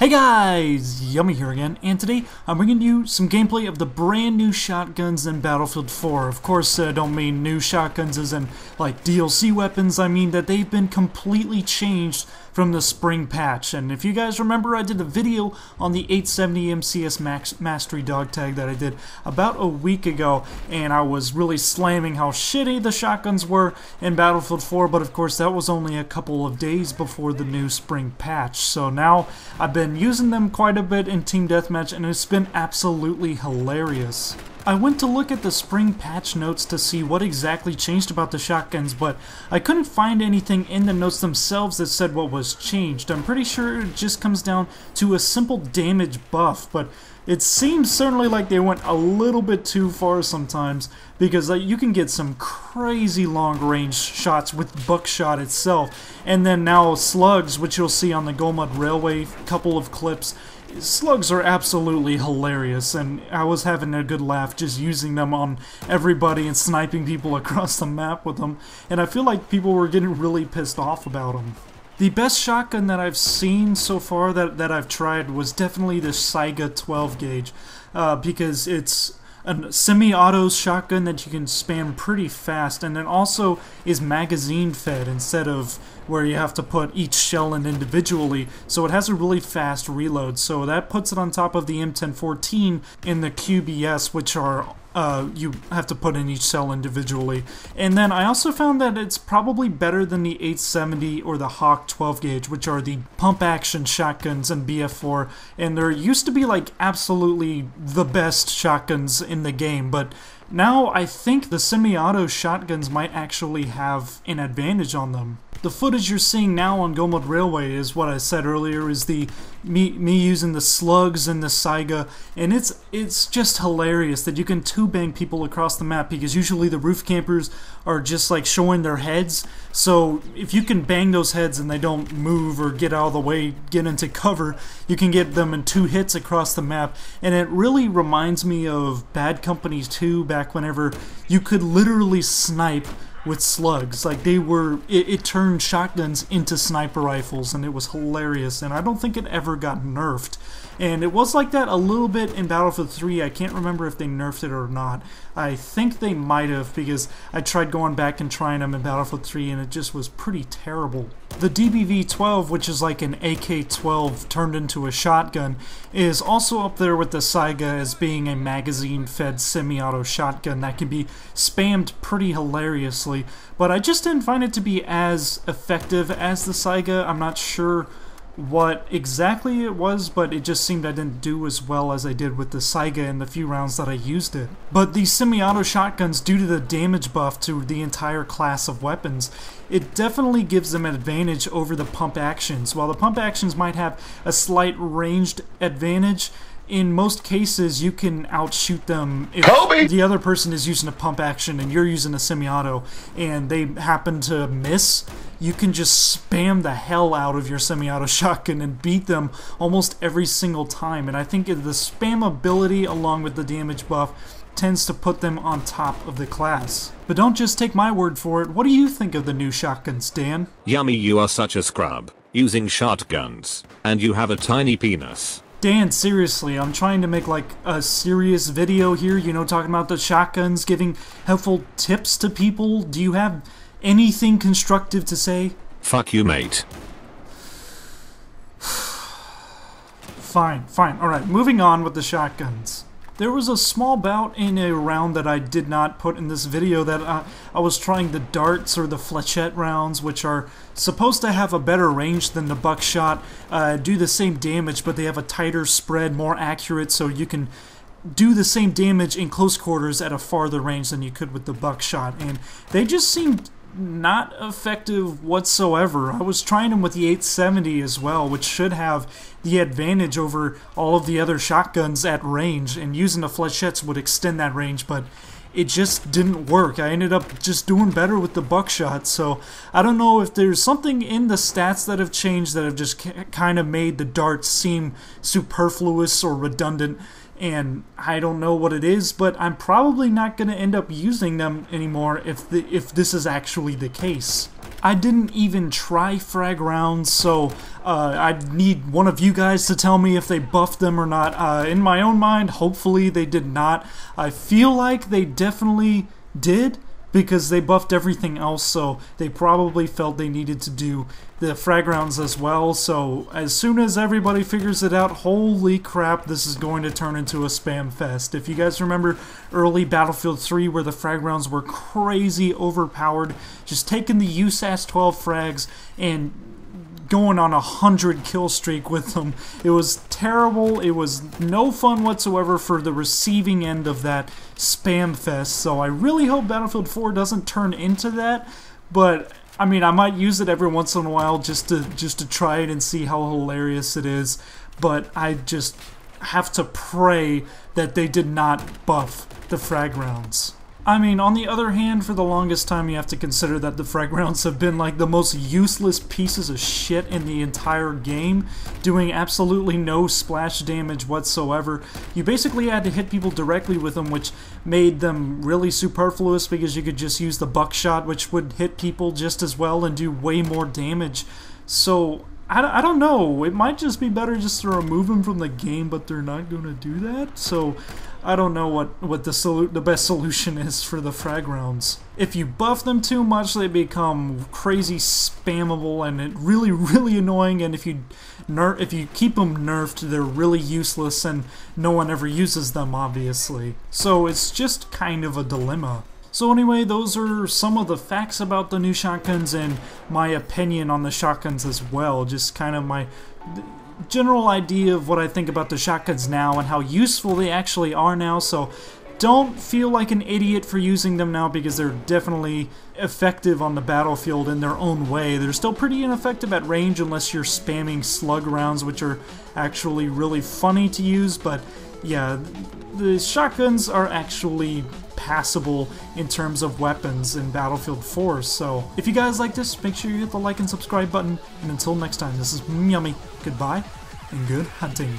Hey guys, Yummy here again, and today I'm bringing you some gameplay of the brand new shotguns in Battlefield 4. Of course, I don't mean new shotguns as in like DLC weapons, I mean that they've been completely changed from the spring patch. And if you guys remember, I did a video on the 870 MCS Mastery dog tag that I did about a week ago, and I was really slamming how shitty the shotguns were in Battlefield 4, but of course that was only a couple of days before the new spring patch. So now I've been using them quite a bit in Team Deathmatch, and it's been absolutely hilarious. I went to look at the spring patch notes to see what exactly changed about the shotguns, but I couldn't find anything in the notes themselves that said what was changed. I'm pretty sure it just comes down to a simple damage buff, but it seems certainly like they went a little bit too far sometimes, because you can get some crazy long-range shots with buckshot itself, and then now slugs, which you'll see on the Golmud Railway couple of clips. Slugs are absolutely hilarious, and I was having a good laugh just using them on everybody and sniping people across the map with them, and I feel like people were getting really pissed off about them. The best shotgun that I've seen so far that I've tried was definitely the Saiga 12 gauge, because it's a semi-auto shotgun that you can spam pretty fast, and it also is magazine fed instead of where you have to put each shell in individually, so it has a really fast reload. So that puts it on top of the M1014 in the QBS, which are you have to put in each cell individually. And then I also found that it's probably better than the 870 or the Hawk 12 gauge, which are the pump action shotguns in BF4, and there used to be like absolutely the best shotguns in the game, but now I think the semi-auto shotguns might actually have an advantage on them. The footage you're seeing now on Golmud Railway is what I said earlier, is the me using the slugs and the Saiga, and it's just hilarious that you can two-bang people across the map, because usually the roof campers are just like showing their heads, so if you can bang those heads and they don't move or get out of the way, get into cover, you can get them in 2 hits across the map. And it really reminds me of Bad Company 2, back whenever you could literally snipe with slugs. Like it turned shotguns into sniper rifles, and it was hilarious, and I don't think it ever got nerfed. And it was like that a little bit in Battlefield 3. I can't remember if they nerfed it or not. I think they might have, because I tried going back and trying them in Battlefield 3, and it just was pretty terrible. The DBV-12, which is like an AK-12 turned into a shotgun, is also up there with the Saiga as being a magazine-fed semi-auto shotgun that can be spammed pretty hilariously, but I just didn't find it to be as effective as the Saiga. I'm not sure what exactly it was, but it just seemed I didn't do as well as I did with the Saiga in the few rounds that I used it. But these semi-auto shotguns, due to the damage buff to the entire class of weapons, it definitely gives them an advantage over the pump actions. While the pump actions might have a slight ranged advantage, in most cases you can outshoot them if the other person is using a pump action and you're using a semi-auto and they happen to miss. You can just spam the hell out of your semi-auto shotgun and beat them almost every single time, and I think the spam ability along with the damage buff tends to put them on top of the class. But don't just take my word for it. What do you think of the new shotguns, Dan? Yummy, you are such a scrub, using shotguns, and you have a tiny penis. Dan, seriously, I'm trying to make like a serious video here, you know, talking about the shotguns, giving helpful tips to people. Do you have anything constructive to say? Fuck you, mate. Fine, alright, moving on with the shotguns. There was a small bout in a round that I did not put in this video that I was trying the darts, or the flechette rounds, which are supposed to have a better range than the buckshot, do the same damage, but they have a tighter spread, more accurate, so you can do the same damage in close quarters at a farther range than you could with the buckshot, and they just seemed not effective whatsoever. I was trying them with the 870 as well, which should have the advantage over all of the other shotguns at range, and using the flechettes would extend that range, but it just didn't work. I ended up just doing better with the buckshot, so I don't know if there's something in the stats that have changed that have just kind of made the darts seem superfluous or redundant, and I don't know what it is, but I'm probably not going to end up using them anymore if this is actually the case. I didn't even try frag rounds, so I need one of you guys to tell me if they buffed them or not. In my own mind, hopefully they did not. I feel like they definitely did, because they buffed everything else, so they probably felt they needed to do the frag rounds as well. So as soon as everybody figures it out, holy crap, this is going to turn into a spam fest. If you guys remember early Battlefield 3 where the frag rounds were crazy overpowered, just taking the USAS 12 frags and going on 100 kill streak with them. It was terrible. It was no fun whatsoever for the receiving end of that spam fest. So I really hope Battlefield 4 doesn't turn into that. But I mean, I might use it every once in a while just to try it and see how hilarious it is. But I just have to pray that they did not buff the frag rounds. I mean, on the other hand, for the longest time, you have to consider that the frag rounds have been like the most useless pieces of shit in the entire game, doing absolutely no splash damage whatsoever. You basically had to hit people directly with them, which made them really superfluous because you could just use the buckshot, which would hit people just as well and do way more damage. So I don't know, it might just be better just to remove them from the game, but they're not going to do that, so I don't know what the best solution is for the frag rounds. If you buff them too much, they become crazy spammable and it really annoying, and if you keep them nerfed, they're really useless and no one ever uses them, obviously. So it's just kind of a dilemma. So anyway, those are some of the facts about the new shotguns and my opinion on the shotguns as well. Just kind of my general idea of what I think about the shotguns now and how useful they actually are now. So don't feel like an idiot for using them now, because they're definitely effective on the battlefield in their own way. They're still pretty ineffective at range unless you're spamming slug rounds, which are actually really funny to use. But yeah, the shotguns are actually passable in terms of weapons in Battlefield 4. So if you guys like this, make sure you hit the like and subscribe button. And until next time, this is Yummy. Goodbye and good hunting.